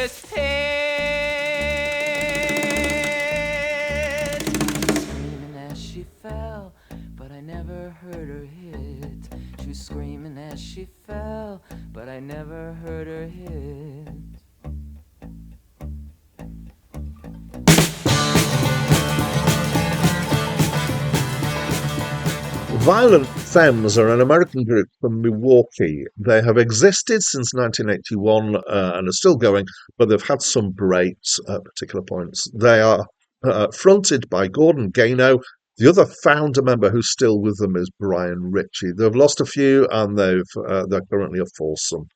his head. Screaming as she fell, but I never heard her hit. She was screaming as she fell, but I never heard her hit. Violent Femmes are an American group from Milwaukee. They have existed since 1981 and are still going, but they've had some breaks at particular points. They are fronted by Gordon Gano. The other founder member who's still with them is Brian Ritchie. They've lost a few and they're currently a foursome.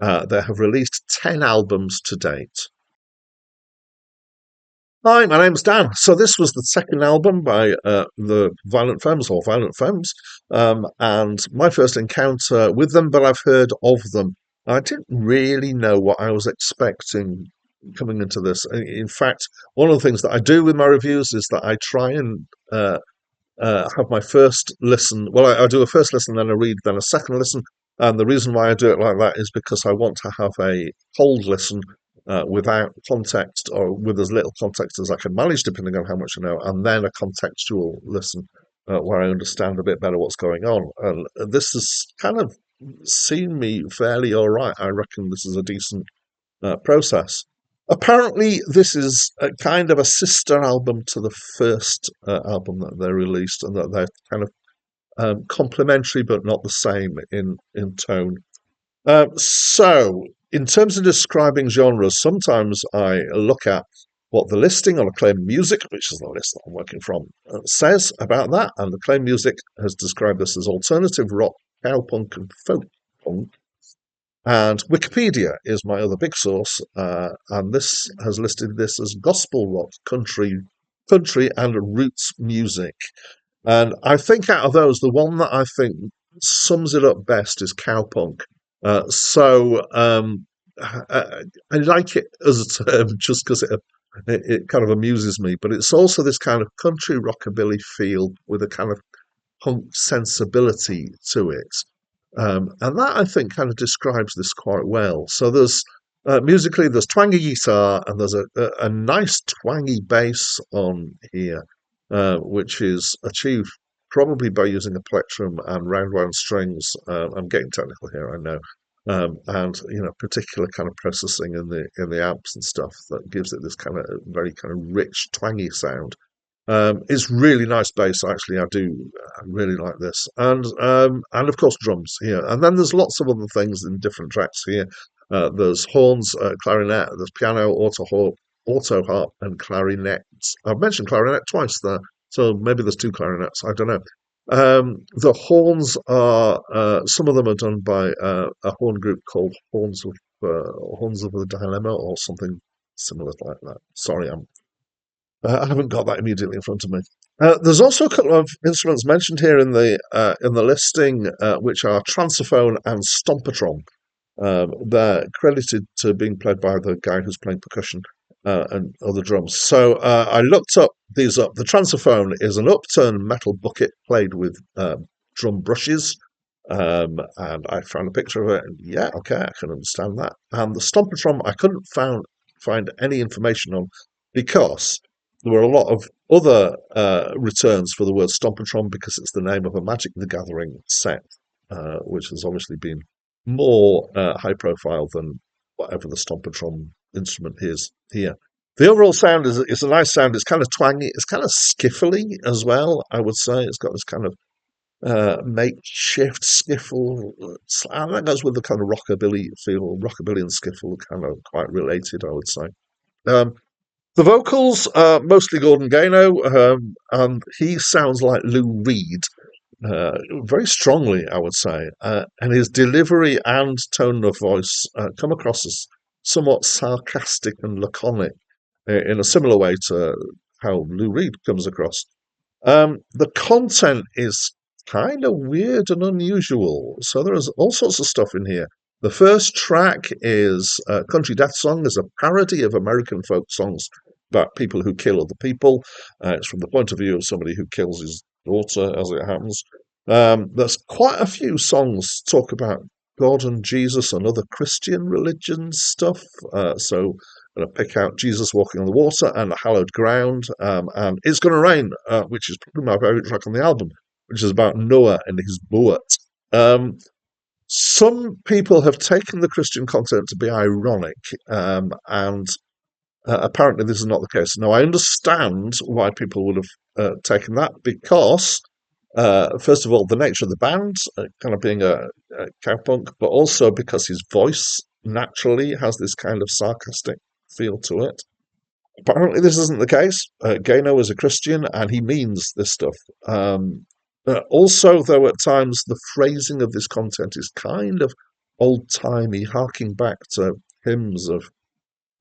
They have released 10 albums to date. Hi, my name's Dan. So this was the second album by the Violent Femmes or Violent Femmes, and my first encounter with them, but I've heard of them. I didn't really know what I was expecting coming into this. In fact, one of the things that I do with my reviews is that I try and have my first listen. Well, I do a first listen, then a read, then a second listen. And the reason why I do it like that is because I want to have a cold listen without context or with as little context as I can manage, depending on how much I know, and then a contextual listen where I understand a bit better what's going on. And this has kind of seen me fairly all right. I reckon this is a decent process. Apparently, this is a kind of a sister album to the first album that they released, and that they're kind of complementary but not the same in tone. So, in terms of describing genres, sometimes I look at what the listing on Acclaimed Music, which is the list that I'm working from, says about that, and Acclaimed Music has described this as alternative rock, cowpunk, and folk punk. And Wikipedia is my other big source, and this has listed this as gospel rock, country, and roots music. And I think out of those, the one that I think sums it up best is cowpunk. So I like it as a term just because it kind of amuses me, but it's also this kind of country rockabilly feel with a kind of punk sensibility to it. And that I think kind of describes this quite well. So there's musically, there's twangy guitar and there's a nice twangy bass on here, which is achieved probably by using a plectrum and round wound strings. I'm getting technical here, I know. And particular kind of processing in the amps and stuff that gives it this kind of very kind of rich, twangy sound. It's really nice bass, actually. I really like this, and of course drums here. And then there's lots of other things in different tracks here. There's horns, clarinet, there's piano, auto harp, and clarinet. I've mentioned clarinet twice there, so maybe there's two clarinets. I don't know. The horns are some of them are done by a horn group called Horns of the Dilemma or something similar like that. Sorry, I haven't got that immediately in front of me. There's also a couple of instruments mentioned here in the listing, which are transophone and stompatron. They're credited to being played by the guy who's playing percussion and other drums. So I looked these up. The transophone is an upturned metal bucket played with drum brushes, and I found a picture of it. And yeah, okay, I can understand that. And the stompatron, I couldn't find any information on because there were a lot of other returns for the word stompatron because it's the name of a Magic the Gathering set, which has obviously been more high profile than whatever the stompatron instrument is here. The overall sound is a nice sound. It's kind of twangy. It's kind of skiffly as well, I would say. It's got this kind of makeshift skiffle. And that goes with the kind of rockabilly feel. Rockabilly and skiffle are kind of quite related, I would say. The vocals are mostly Gordon Gano, and he sounds like Lou Reed. Very strongly, I would say, and his delivery and tone of voice come across as somewhat sarcastic and laconic in a similar way to how Lou Reed comes across. The content is kind of weird and unusual, so there's all sorts of stuff in here. The first track is Country Death Song, is a parody of American folk songs about people who kill other people. It's from the point of view of somebody who kills his daughter, as it happens. There's quite a few songs talk about God and Jesus and other Christian religion stuff. So I'm going to pick out Jesus walking on the water and hallowed ground, and It's Gonna Rain, which is probably my favourite track on the album, which is about Noah and his boat. Some people have taken the Christian content to be ironic, and apparently this is not the case. Now, I understand why people would have taken that because, first of all, the nature of the band, kind of being a cowpunk, but also because his voice naturally has this kind of sarcastic feel to it. Apparently, this isn't the case. Gano is a Christian and he means this stuff. Also, though, at times the phrasing of this content is kind of old timey, harking back to hymns of,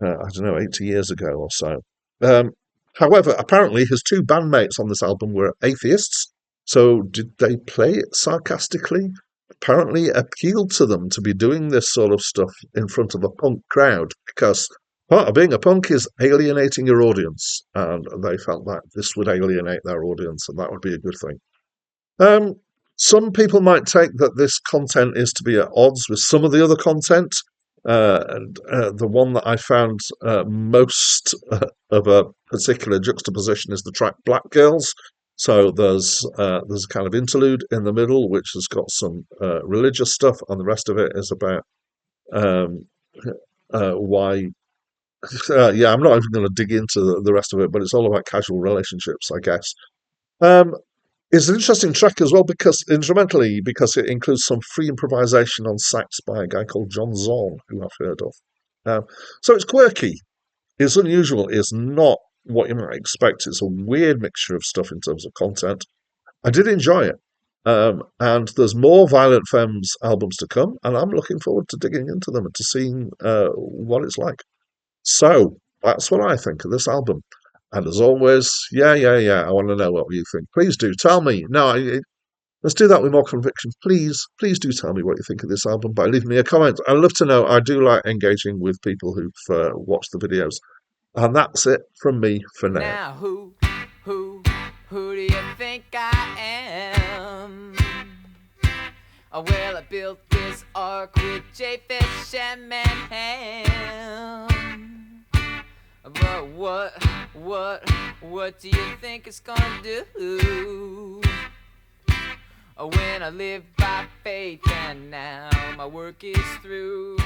I don't know, 80 years ago or so. Um, However, apparently his two bandmates on this album were atheists. So did they play it sarcastically? Apparently it appealed to them to be doing this sort of stuff in front of a punk crowd because part of being a punk is alienating your audience. And they felt that this would alienate their audience and that would be a good thing. Um, some people might take that this content is to be at odds with some of the other content. The one that I found most of a particular juxtaposition is the track Black Girls. So there's a kind of interlude in the middle which has got some religious stuff, and the rest of it is about um, why. Yeah, I'm not even going to dig into the rest of it, but it's all about casual relationships, I guess. Um, it's an interesting track as well because instrumentally, because it includes some free improvisation on sax by a guy called John Zorn, who I've heard of. So it's quirky. It's unusual. It's not what you might expect. It's a weird mixture of stuff in terms of content. I did enjoy it. And there's more Violent Femmes albums to come, and I'm looking forward to digging into them and to seeing what it's like. So that's what I think of this album. And as always, yeah, I want to know what you think. Please do tell me. No, let's do that with more conviction. Please do tell me what you think of this album by leaving me a comment. I'd love to know. I do like engaging with people who've watched the videos. And that's it from me for now. Now who do you think I am? Oh, well, I built this ark with J-Fish and Manham. But what do you think it's gonna do? When I live by faith and now my work is through.